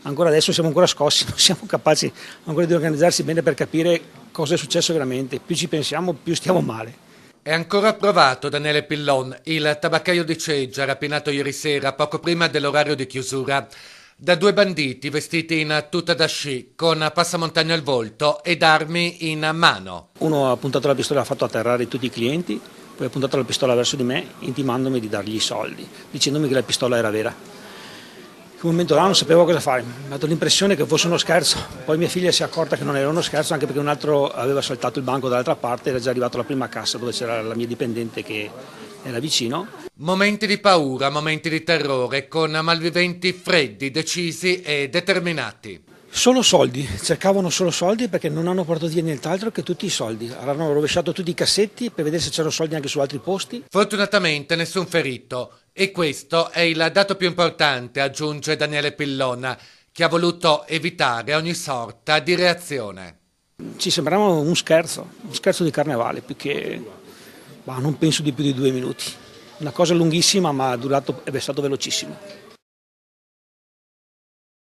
Ancora adesso siamo ancora scossi, non siamo capaci ancora di organizzarsi bene per capire cosa è successo veramente. Più ci pensiamo, più stiamo male. È ancora provato Daniele Pillon, il tabaccaio di Ceggia, rapinato ieri sera, poco prima dell'orario di chiusura, da due banditi vestiti in tuta da sci, con passamontagna al volto ed armi in mano. Uno ha puntato la pistola e ha fatto atterrare tutti i clienti, poi ha puntato la pistola verso di me, intimandomi di dargli i soldi, dicendomi che la pistola era vera. In quel momento là non sapevo cosa fare, mi ha dato l'impressione che fosse uno scherzo, poi mia figlia si è accorta che non era uno scherzo anche perché un altro aveva saltato il banco dall'altra parte, era già arrivato alla prima cassa dove c'era la mia dipendente che era vicino. Momenti di paura, momenti di terrore, con malviventi freddi, decisi e determinati. Solo soldi, cercavano solo soldi perché non hanno portato via nient'altro che tutti i soldi. Avevano rovesciato tutti i cassetti per vedere se c'erano soldi anche su altri posti. Fortunatamente nessun ferito. E questo è il dato più importante, aggiunge Daniele Pillon, che ha voluto evitare ogni sorta di reazione. Ci sembrava un scherzo di carnevale, più che, non penso di più di 2 minuti. Una cosa lunghissima ma è stato velocissimo.